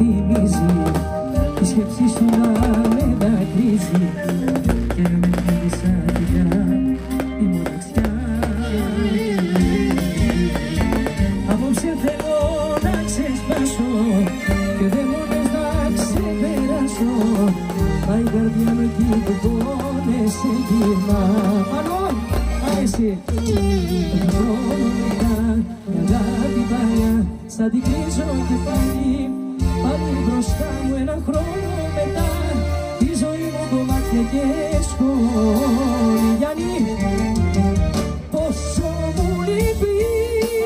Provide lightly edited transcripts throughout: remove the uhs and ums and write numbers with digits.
θυμίζει η σκέψη σου να με δακρύζει και να με φύγει σαν πια η μοναξιά. Απόψε θέλω να ξεσπάσω και δαίμονες να ξεπεράσω, μα η καρδιά μου εκεί που πόνεσαι γυρνά. Μάλλον, άρεσε τον χρόνο μετά, μια αγάπη παλιά σαν την κρίζω κεφάλι. Πάλι μπροστά μου ένα χρόνο μετά, η ζωή μου κομμάτια και σκόνη. Γιάννη, πόσο μου λείπεις,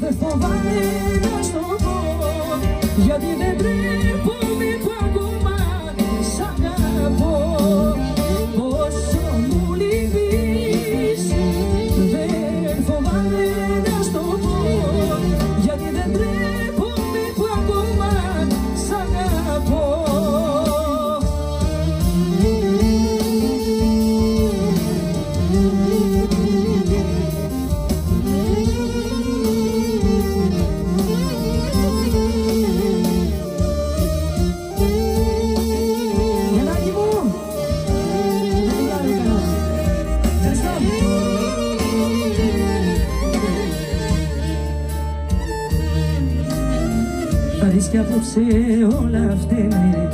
δεν φοβάμαι να στο πω, γιατί δεν τρέπομαι που ακόμα σ' αγαπώ. Πόσο μου λείπεις, δεν φοβάμαι να στο πω, γιατί δεν τρέπομαι που ακόμα σ' αγαπώ. Γιαννάκη μου, θα δεις κι απόψε όλα φταίνε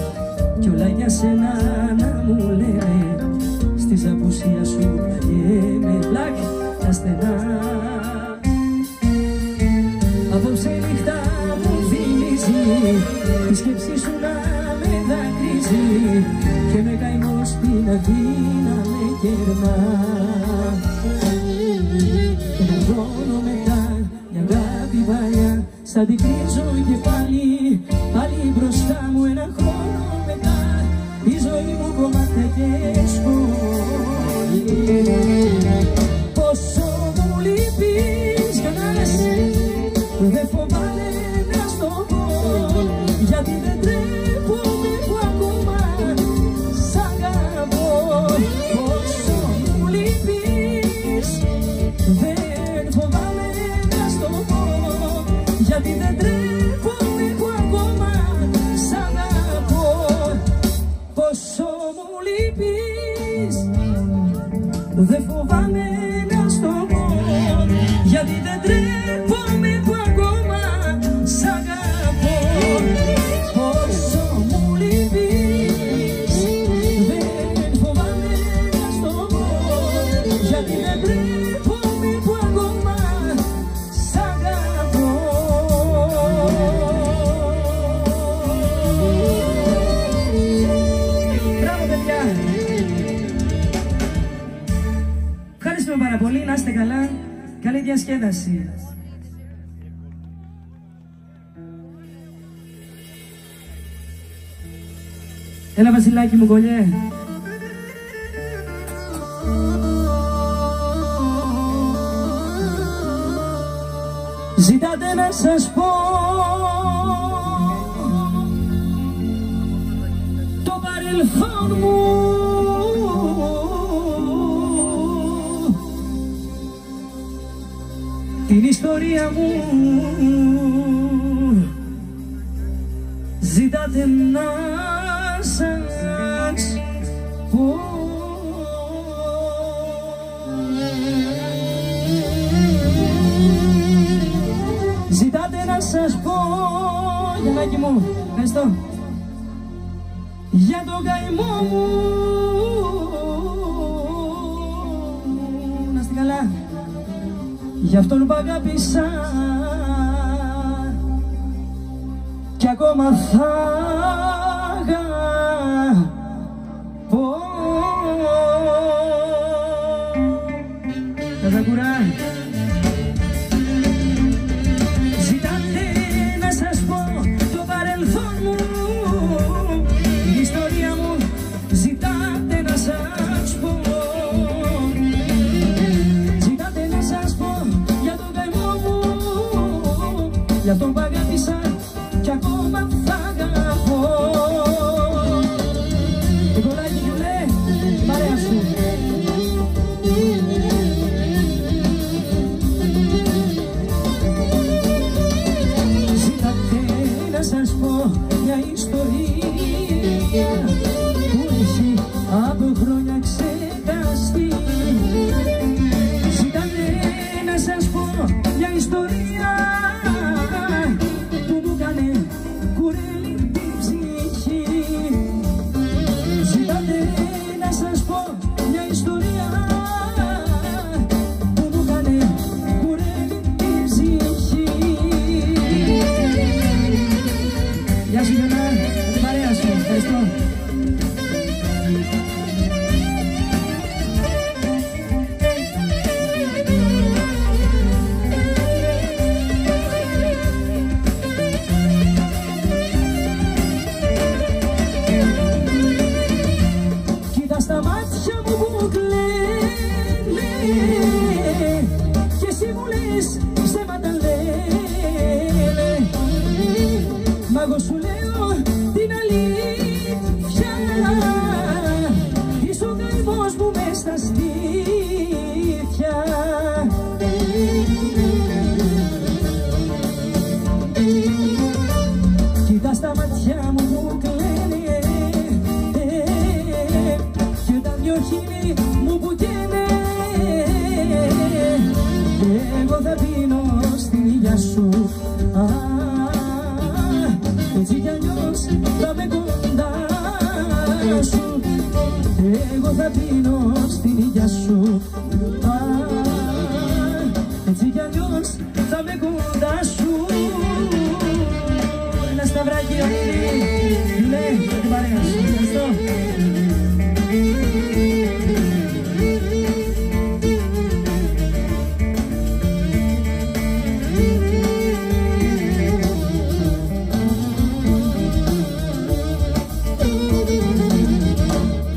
κι όλα για σένα να μου λένε, στις απουσία σου πιέμαι πλάκ τα στενά. Απόψε νύχτα μου θυμίζει η σκέψη σου να με δακρύζει και με καημό στην Αθήνα με κερνά. Ένα χρόνο μετά μια αγάπη παλιά σαν την κρίζω κεφάλι, πάλι μπροστά μου ένα χρόνο μετά, η ζωή μου κομμάτια και σκόνη. Πόσο μου λείπεις κανένας, δεν φοβάμαι να στο πω, γιατί δεν τρέπομαι που ακόμα σ' αγαπώ. Πόσο μου λείπεις, δεν φοβάμαι να στο πω, γιατί δεν τρέπομαι που ακόμα σ' αγαπώ. Πόσο μου λείπεις, δεν φοβάμαι να στο πω, γιατί δεν τρέπομαι που ακόμα σ' αγαπώ. Πόσο μου λείπεις, δεν φοβάμαι να στο πω, γιατί δεν τρέπομαι που ακόμα σ' αγαπώ. Μπράβο παιδιά! Ευχαριστούμε πάρα πολύ, να είστε καλά, καλή διασκέδαση. Έλα Βασιλάκι μου κολλιέ. Ζητάτε να σας πω το παρελθόν μου, την ιστορία μου. Ζητάτε να σας πω ζητάτε να σας πω, Γιαννάκη μου, ευχαριστώ, για τον καημό μου. Να είστε καλά. Γι' αυτόν που αγάπησα κι ακόμα θα αγαπώ. Καζακουρά. Ζητάτε να σας πω το παρελθόν μου, την ιστορία μου. Ζητάτε να σας πω, ζητάτε να σας πω για τον καημό μου, για αυτόν που αγάπησα κι ακόμα θα αγαπώ. Νικολάκη μου λέει, παρέα σου. Ζητάτε να σας πω μια ιστορία που έχει από χρόνια ξεχαστεί. Ζητάτε να σας πω μια ιστορία που μου κάνε κουρέλι την ψυχή. Ζητάτε να σας πω μια ιστορία που μου κάνε κουρέλι την ψυχή. Γεια σου Γιώνα, την παρέα σου, ευχαριστώ. Κοίτα στα μάτια μου που κλαίνε και εσύ μου λες ψέματα λένε, μα εγώ σου λέω την αλήθεια. Είσαι ο καημός μου μες στα στήθια. Κοίτα στα μάτια μου που κλαίνε και τα δυο χείλη μου που καίνε. Εγώ θα πίνω στην ήλια σου, έτσι κι αλλιώς θα με κοντά σου. Εγώ θα πίνω στην ήλια σου, έτσι κι αλλιώς θα με κοντά σου. Ένα σταυράκι όνειρη, λέει με την παρέα σου, ευχαριστώ.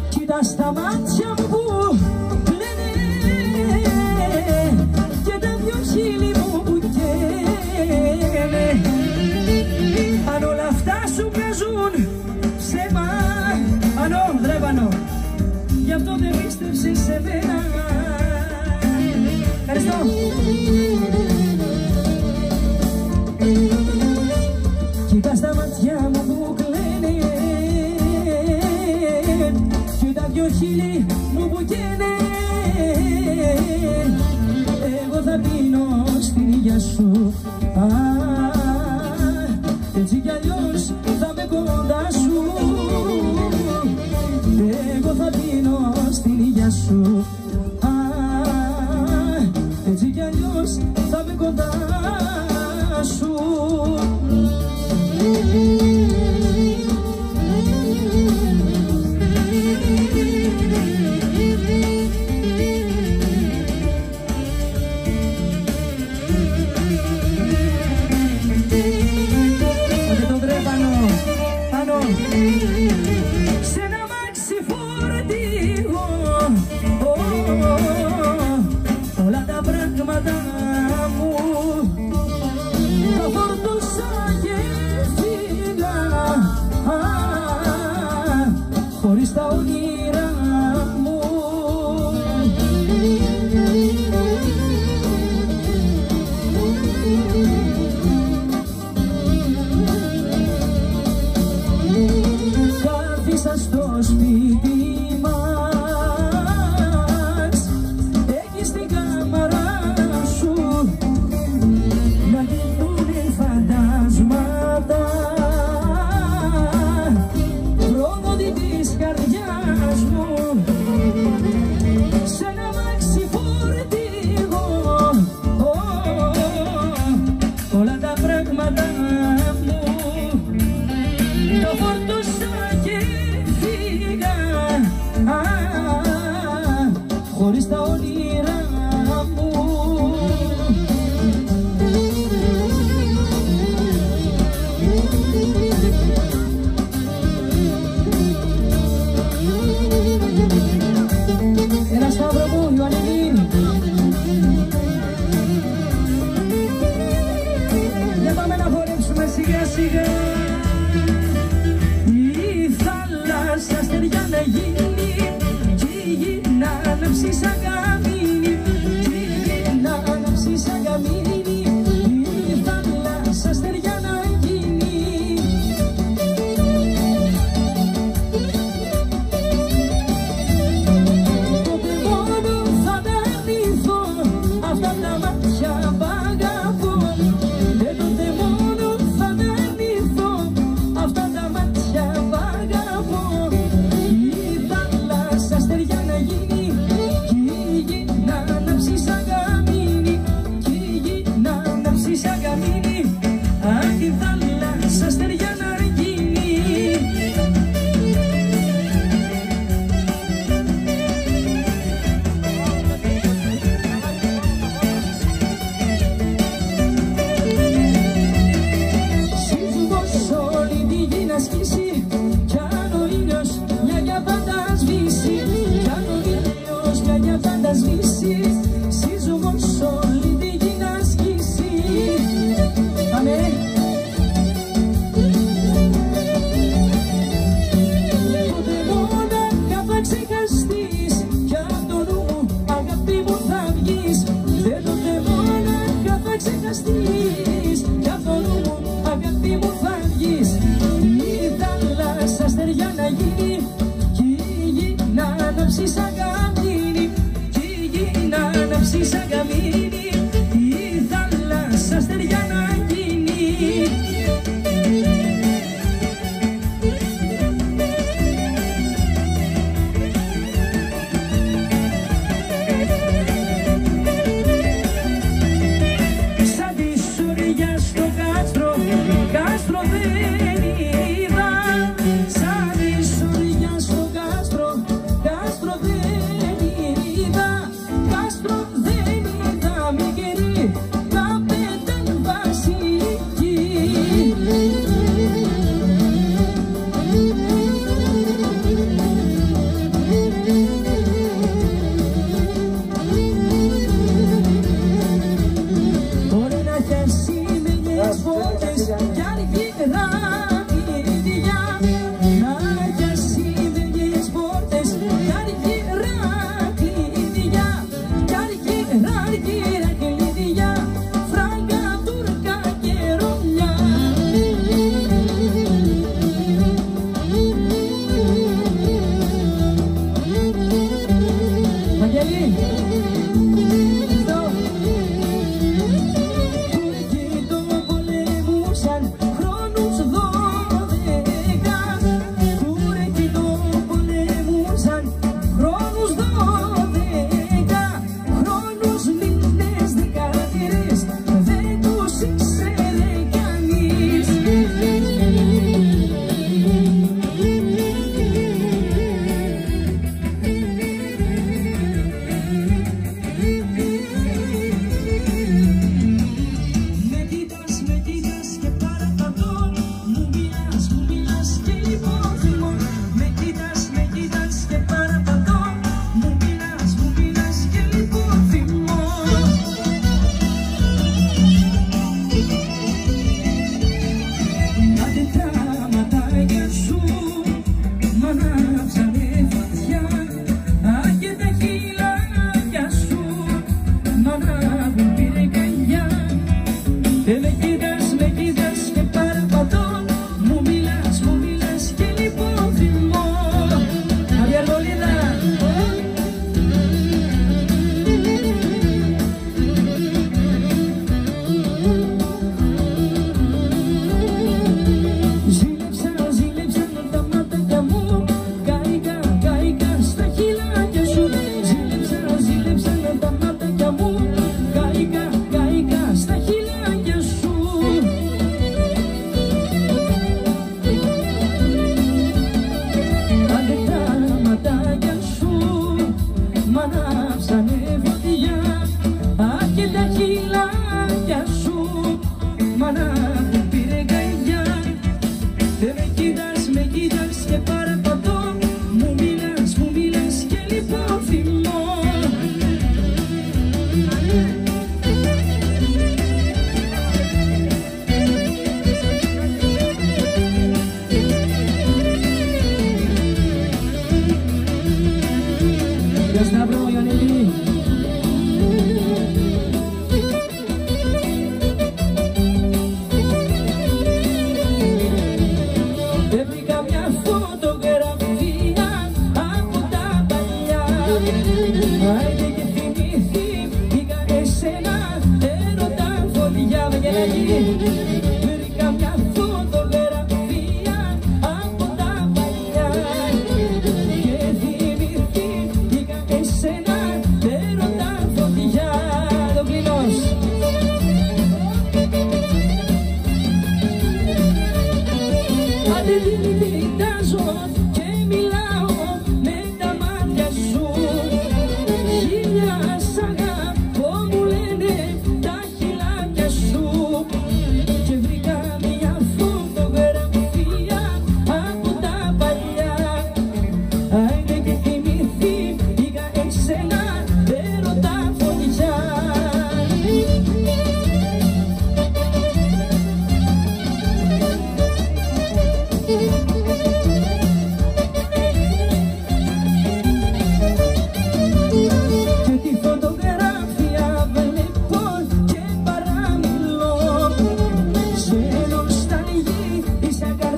Κοίτα στα μάτια μου που κλαίνε και τα δυο χείλη μου που καίνε. Αν όλα αυτά σου βγάζουν ψέμα, ανώ δρέπανο, γι' αυτό δεν πίστεψες σε μένα. Ευχαριστώ. Κοίτα στα μάτια μου που κλαίνε και τα δυο χείλη μου που καίνε. Εγώ θα πίνω στην ήλια σου, έτσι κι αλλιώς θα με κοντά σου. Εγώ θα πίνω στην ήλια σου, έτσι κι αλλιώς θα με κοντά σου. Σε ένα μάξι φορτηγό όλα τα πράγματα μου τα φορτώσα και φύγα χωρίς τα όνειρά μου. Κάθισα στο σπίτι μας, εκεί στην κάμαρα σου, να κοιτούνε φαντάσματα πρόδοτη της καρδιάς μου. Σ' ένα μάξι φορτηγό όλα τα πράγματα μου τα φορτώσα και φύγα χωρίς τα όνειρά μου. Ένα σταύρο μου, Ιωαννίδη. Για πάμε να χορέψουμε σιγά σιγά. Η θάλασσα στεριά να γίνει κι η γη να ανάψει σαν καμίνι, κι η γη να ανάψει σαν καμίνι. Η θάλασσα στεριά να γίνει που θα βγεις, η θάλασσα αστέρια να γίνει κι η γη να ανάψει σαν καμίνι, κι η γη να ανάψει σαν καμίνι, η θάλασσα αστέρια να γίνει.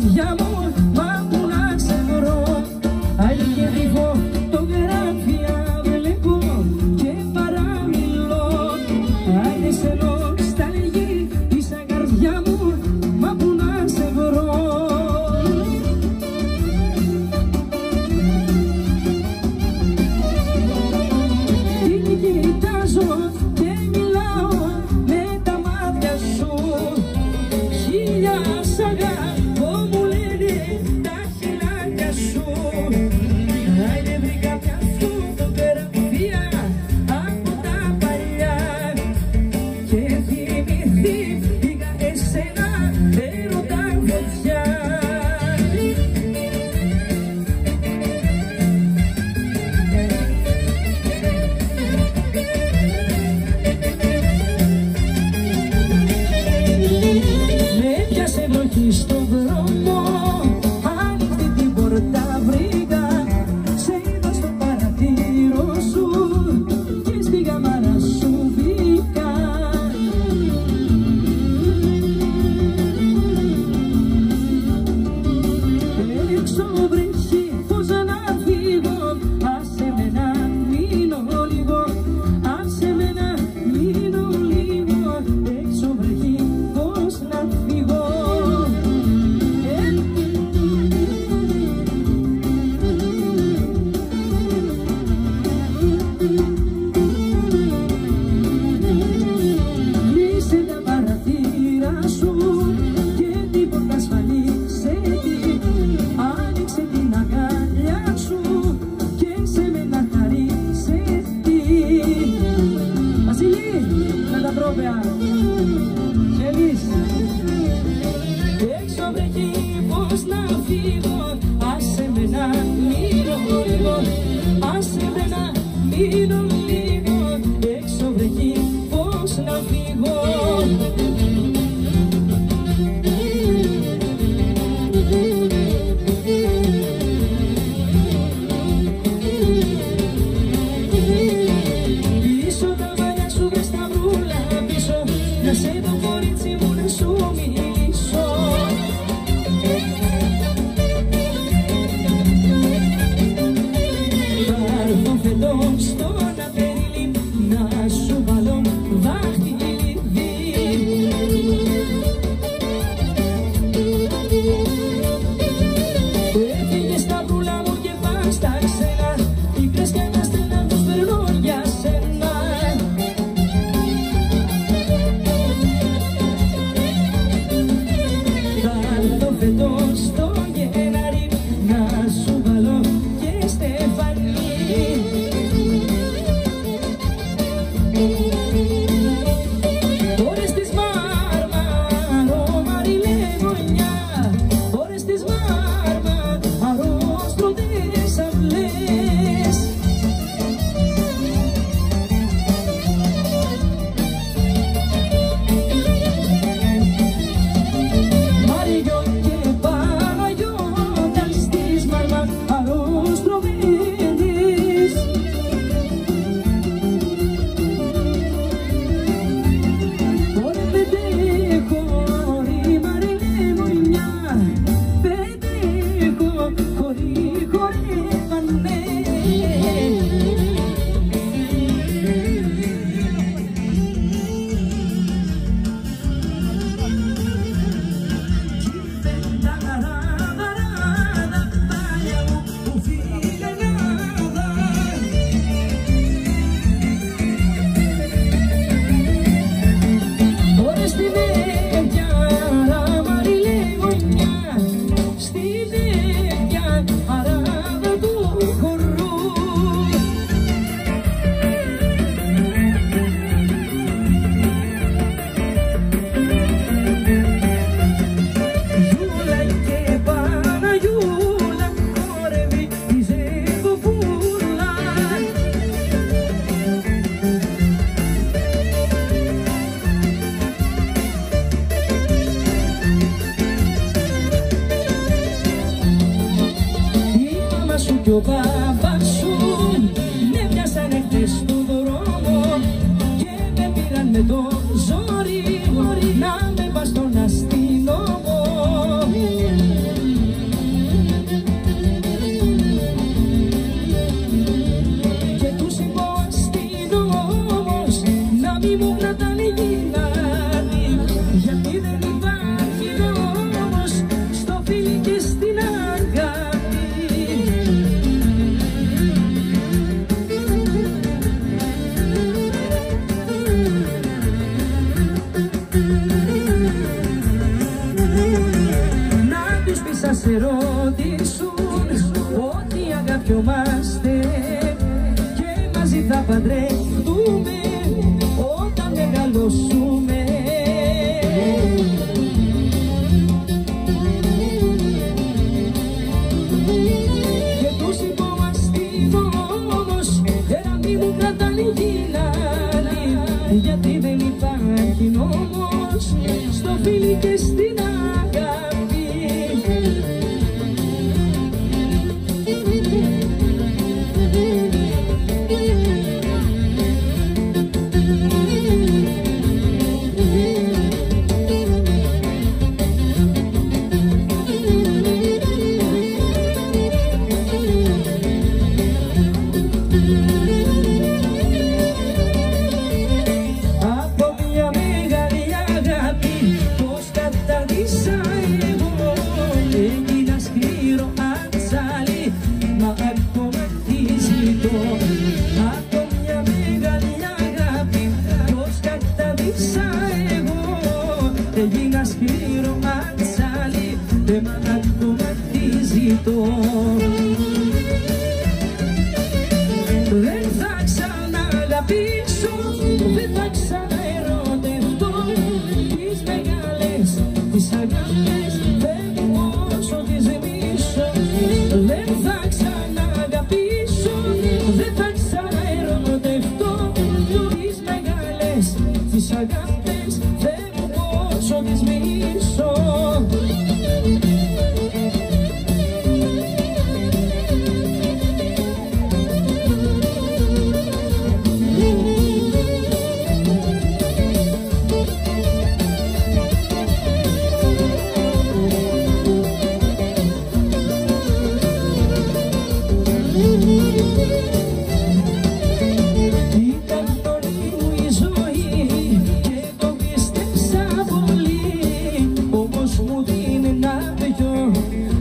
καρδιά μου, μα που να σε βρω. Αϊ και τη φωτογραφία βλέπω και παραμιλώ. Άιντε σε νοσταλγή είσαι καρδιά μου, μα που να σε βρω. Την κοιτάζω και μιλάω με τα μάτια σου. Χίλια σ' αγαπώ μου λένε τα χιλάκια σου. Άιντε βρήκα μια φωτογραφία από τα παλιά και θυμηθήκα εσένα έρωτα φωτιά. Με πιάσε βροχή στον δρόμο, άνοιξε την πόρτα βρήκα. Σε είδα στο παραθύρο σου και στη γαμάρα σου μπήκα. Έξω βρέχει, πώς να φύγω, άσε με να μείνω λίγο. Άσε με να μείνω λίγο, έξω βρέχει, πώς να φύγω. Κλείσε τα παραθύρα σου και τίποτα ασφαλίσε τη. Άνοιξε την αγκαλιά σου και σε μένα χαρίσε τη. Βασίλη, με τα πρόπαια. Γελείς. Έξω βρέχει, πώς να φύγω, άσε με να μείνω λίγο. Άσε με να μείνω λίγο, έξω βρέχει, πώς να φύγω. Πίσω τα μαλλιά σου βρες τα βρούλα πίσω, να σε δω κορίτσι μου να σου μιλήσω. Θα έρθω φετός στον Απερίλη να σου βάλω δάχτυλιδί. Έφυγες τα βρούλα μου και πας στα ξένα, πίκρες και ένα στενά τους περνώ για σένα. Θα έρθω φετός στο Γενάρη να σου βάλω και στεφανί. Ώρες της Μάρμαρο, Μαριλέ γωνιά, ώρες της Μάρμαρο, στρωτές αυλές. Μαριό και Παναγιώτα στις Μάρμαρο, στρωτές. Ωρε πετέχω, ρε Μαριλέ γωνιά, πετέχω, χορεύανε. Τα γαράδα, παλιά μου που φύγανάδα. Ώρες στη Βέργια, Μαριλέ γωνιά, στη Βέργια, αράδα του χορού. Γιούλα και Παναγιούλα, χορεύει η Ζεκοπούλα. Η μάμα σου κι ο μπαμπάς σου με πιάσανε χτες στο δρόμο και με πήραν με το ζόρι να με πας στον αστυνόμο. σε ρωτήσουν ότι αγαπιόμαστε και μαζί θα παντρευτούμε όταν μεγαλώσουμε. Και τους υποαστήμονος γέραντι μου κρατάνε γυνάλι, γιατί δεν υπάρχει νόμος στο φίλι και στην αγάπη. Έγινα σκληρό ατσάλι, δεν μ' ακόμα τι ζητώ. Δεν θα ξαναγαπήσω, δεν θα ξαναερωτευτώ. Τις μεγάλες, τις αγάπες, δεν όσο τις μίσω. Δεν θα ξαναγαπήσω, δεν θα ξαναερωτευτώ. Τις μεγάλες, τις αγάπες, όσο τις μίσω.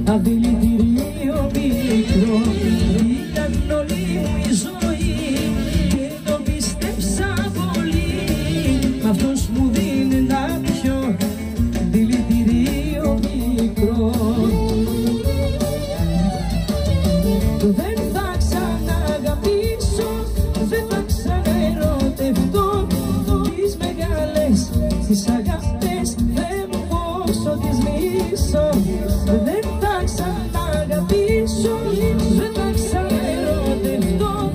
Αδηλητήριο μικρό ήταν όλη μου η ζωή και το πίστεψα πολύ. Αυτός μου δίνει ένα πιο δηλητήριο μικρό. Δεν θα ξαναγαπήσω, δεν θα ξαναερωτευτώ. Τις μεγάλες, τις αγάπες, δεν μου πόσο τις μίσω. Δεν θα ξαναγαπήσω, δεν θα ξαναερωτευτώ.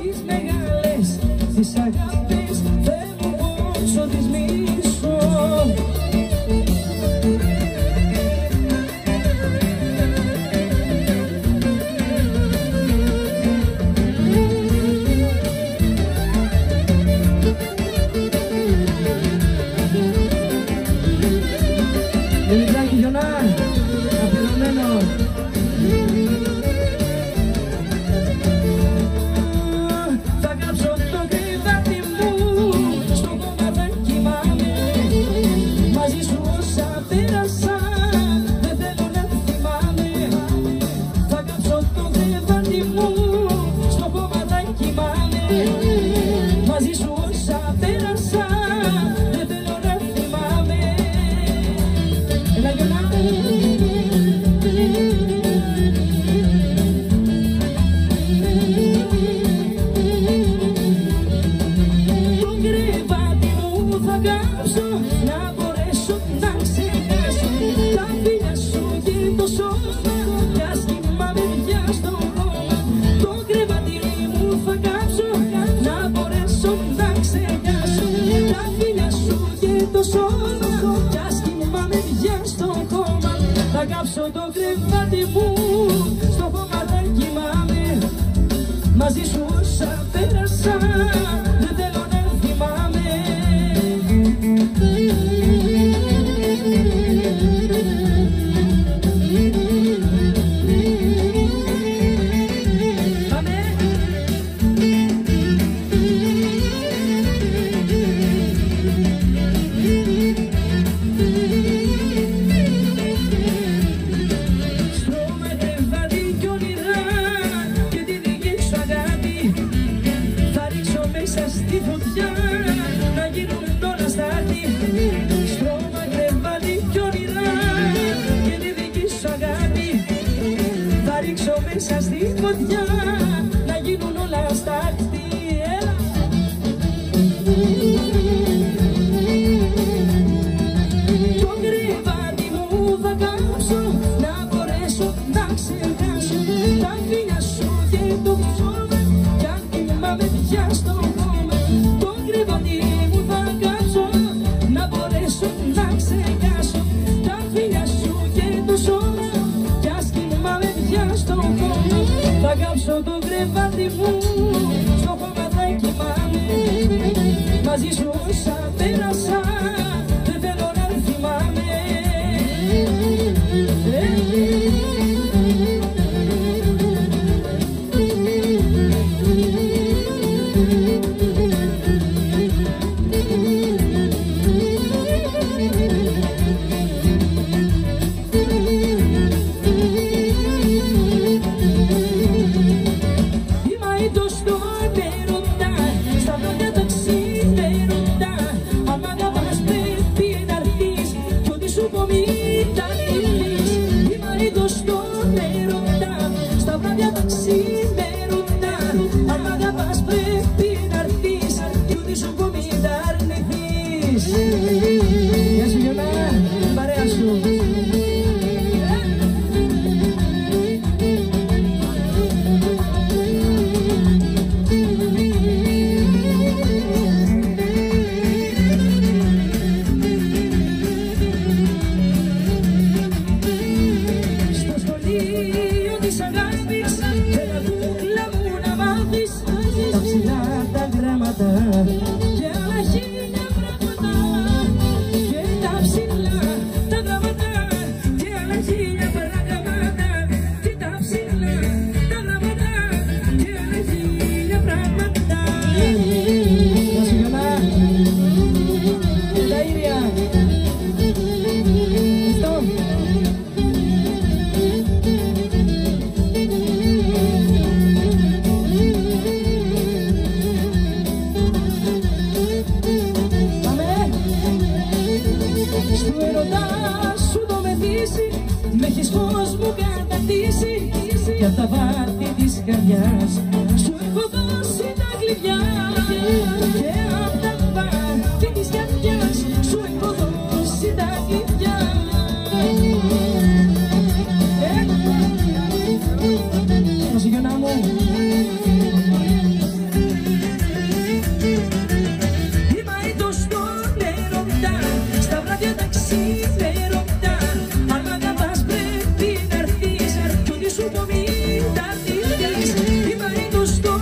Τις μεγάλες, τις αγάπες, δεν μου πόσο τις μίσω. Λιλιτζάκι Γιονά, αφιερωμένο. Θα κάψω το κρεβάτι μου, στο κόμμα θα κοιμάμαι. Μαζί σου όσα πέρασα, δεν θέλω να θυμάμαι. Θα κάψω το κρεβάτι μου, στο κόμμα θα κοιμάμαι. Μαζί σου όσα πέρασα, δεν θέλω να θυμάμαι. Έλα Γιονά. Να μπορέσω να ξεχάσω τα φιλιά σου και το σώμα, κι ας κοιμάμαι πια στο χώμα. Το κρεβάτι μου θα κάψω, να μπορέσω να ξεχάσω τα φιλιά σου και το σώμα, κι ας κοιμάμαι πια στο χώμα. Θα κάψω το κρεβάτι μου, στο χώμα θα κοιμάμαι. Μαζί σου όσα πέρασα, δεν θέλω να θυμάμαι. Στη φωτιά να γίνουν όλα στα άρτη. ρίξω μέσα στη φωτιά, να γίνουν όλα στάχτη. Έλα. Το κρεβάτι μου θα κάψω, να μπορέσω να ξεχάσω τα φίλια σου και το χώμα, κι αν κοιμάμαι πια στο χώμα. Το κρεβάτι μου θα κάψω, να μπορέσω να ξεχάσω τα φίλια σου και το σώμα, κι ας κοιμάμαι πια στο χώμα. Θα κάψω το κρεβάτι μου, στο χώμα θα κοιμάμαι, μαζί σου όσα πέρασα, δεν θέλω να θυμάμαι. Γεια σου Γιώνα, παρέα σου. Στο σχολείο της αγάπης, έλα δούλα μου να μάθεις τα ψηλά τα γράμματα και άλλα χίλια πράγματα. Και τα ψηλά τα γράμματα και άλλα χίλια πράγματα. Και τα ψηλά τα γράμματα και άλλα χίλια πράγματα. Γεια σου Γιώνα, τα ίδια. Στου ερωτά σου το μεθύσει, μ' έχεις φως μου κατακτήσει, κι απ' τα βάθη της καρδιάς σου έχω δώσει τα κλειδιά. Και απ' τα βάθη της καρδιάς σου έχω δώσει τα κλειδιά. Μας Γιώνα μου. Είμαι το στο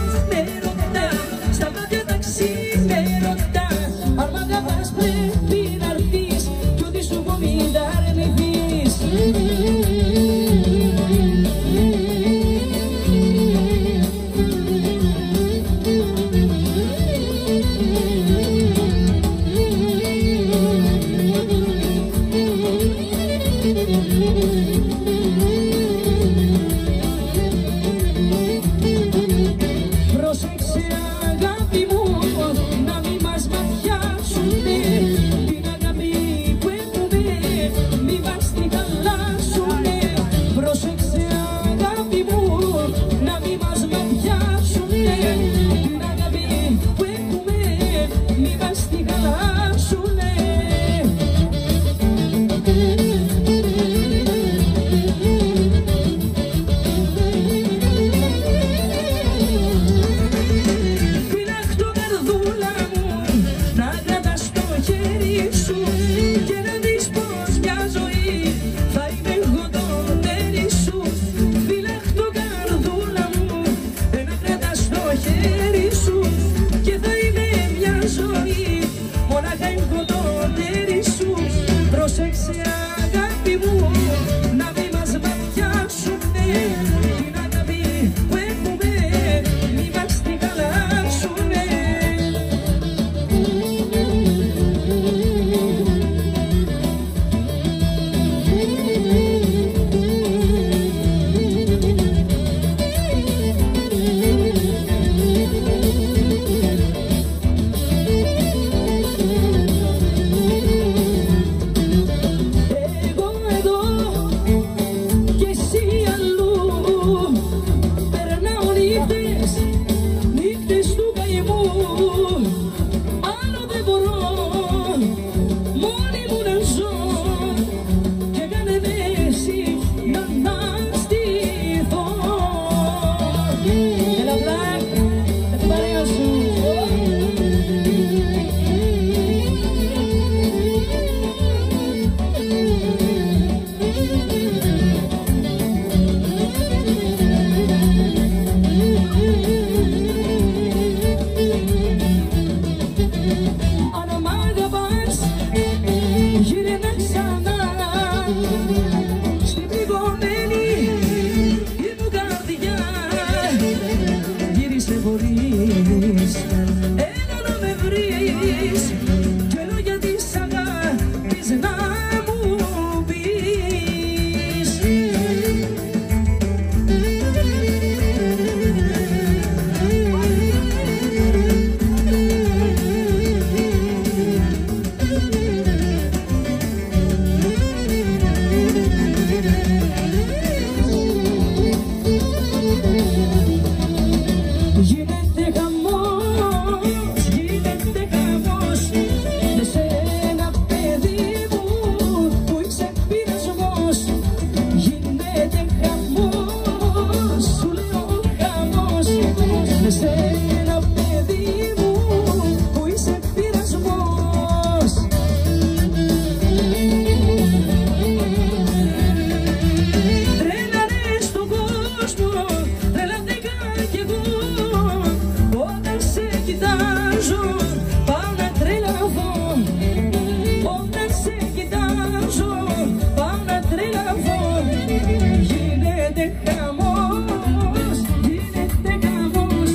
γίνεται χαμός, γίνεται χαμός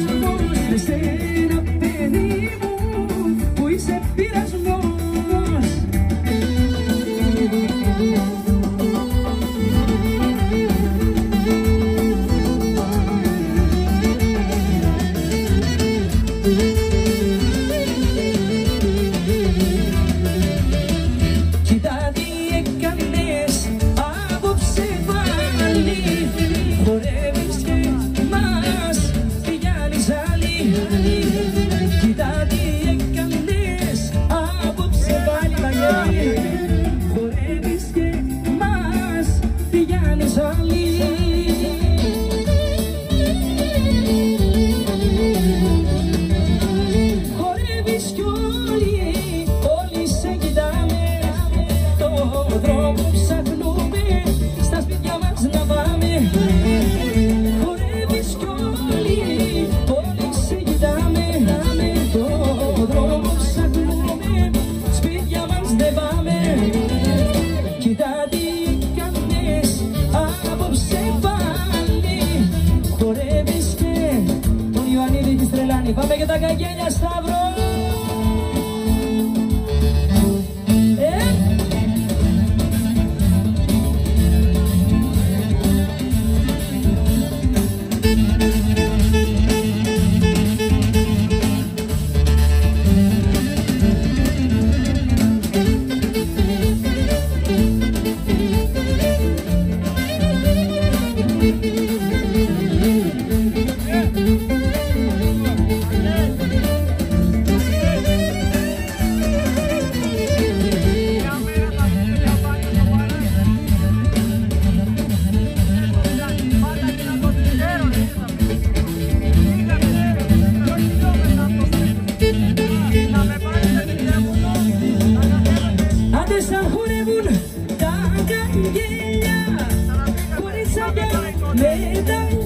με σένα παιδί μου που είσαι πειρασμός. Πάμε και τα καγγέλια, Σταύρο! Τα καγγέλια χωρίς αγγέλια με τα